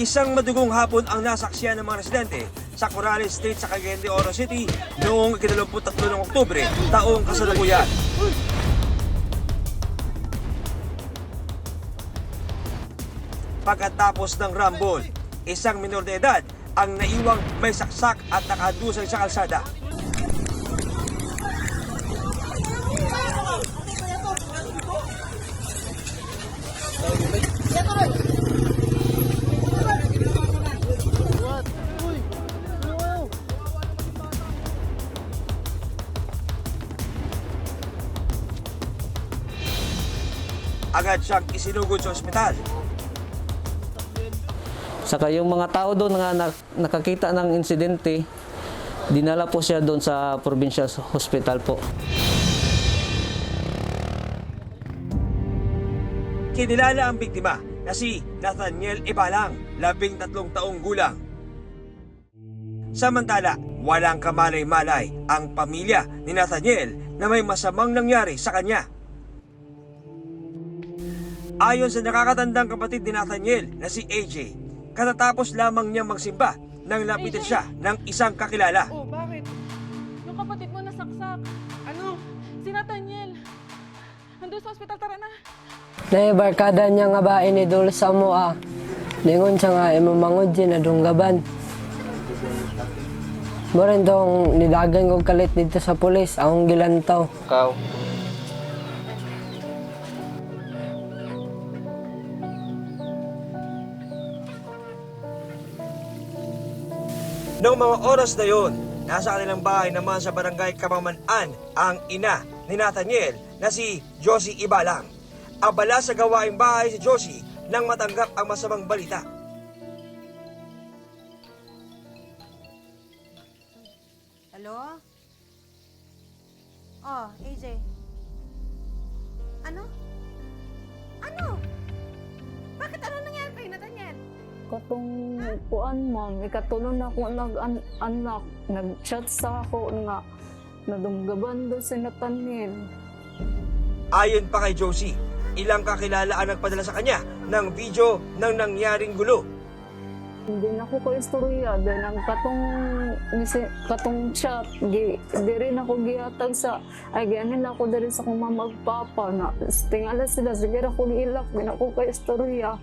Isang madugong hapon ang nasaksiyan ng mga residente sa Corrales Street sa Cagayan de Oro City noong 23 ng Oktubre, taong kasalukuyan. Pagkatapos ng rumble, isang minor de edad ang naiwang may saksak at nakadusay sa kalsada. Agad siyang isinugod sa ospital. Saka yung mga tao doon nga nakakita ng insidente, dinala po siya doon sa provincial hospital po. Kinilala ang biktima na si Nathaniel Ibalang, 13 taong gulang. Samantala, walang kamalay-malay ang pamilya ni Nathaniel na may masamang nangyari sa kanya. Ayon sa nakakatandang kapatid ni Nathaniel na si AJ, katatapos lamang niya magsimba nang lapitan siya ng isang kakilala. Oh, bakit? Yung kapatid mo nasaksak. Ano? Si Nathaniel. Nandun sa ospital, tara na. Na barkada niya nga ba inidol sa mo Lingon siya nga imamangod din na dunggaban. Mo rin tong nilagan ko kalit dito sa pulis, akong gilantaw. Ikaw? Noong mga oras na yon, nasa kanilang bahay naman sa barangay Kamamanan ang ina ni Nathaniel na si Josie Ibalang. Abala sa gawaing bahay si Josie nang matanggap ang masamang balita. Hello? Oh, AJ. Ano? Ano? Bakit ano nangyari kay Nathaniel? Katong kuan ma'am, ikatulong na ako nag-anak, nag-chat sa ako nga nadunggaban doon si Nathaniel. Ayon pa kay Josie, ilang kakilala ang nagpadala sa kanya ng video ng nangyaring gulo. Hindi na ako ka-istorya dahil ang katong chat, di rin ako gihatag sa, ay gianin ako dali sa kong mamagpapa na tingala sila, sige ako niilak, di na ako ka-istorya.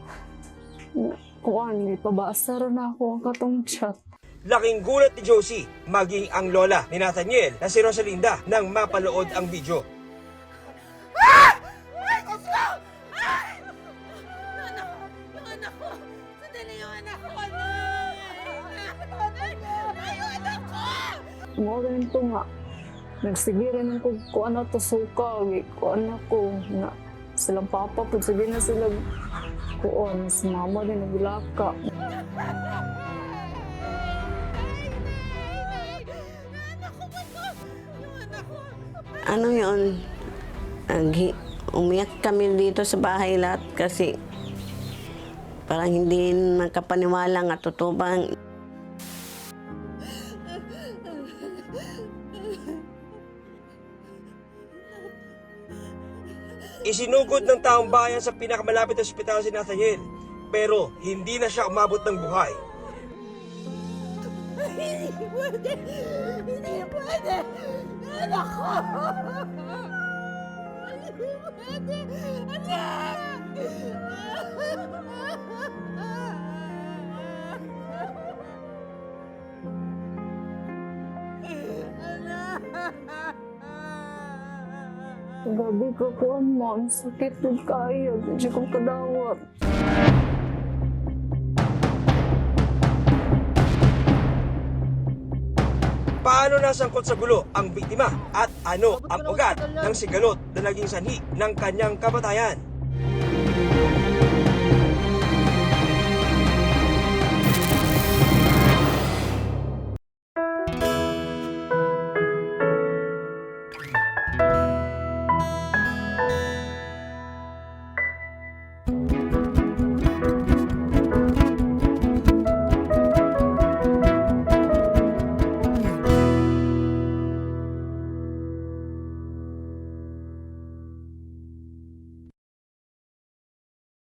Kuan, ipabasa rin ako ang katong chat. Laking gulat ni Josie, maging ang lola ni Nathaniel na si Rosalinda nang mapalood ang video. Ah! Ay, Diyos ko! Ay! Yung anak ko! Yung anak ko! Sandali yung anak ko! Ay, yung anak ko! Mga ganito nga, nagsigiran ng kuan na to suka, kuan ako, na silang papa po, sige na sila kuan, si mama din naglaka. Ano yun? Umiyak kami dito sa bahay lahat kasi parang hindi nakapaniwala nga totoo bang. Isinugod ng taong bayan sa pinakamalapit na ospital si Nathaniel, pero hindi na siya umabot ng buhay. Hindi pwede! Hindi pwede! Anak ko! Hindi pwede! Anak! Gabi ko kuan ma'am, sakit ng kayo, hindi ko kadawat. Paano nasangkot sa gulo ang biktima at ano ang ugat ng sigalot na naging sanhi ng kanyang kamatayan?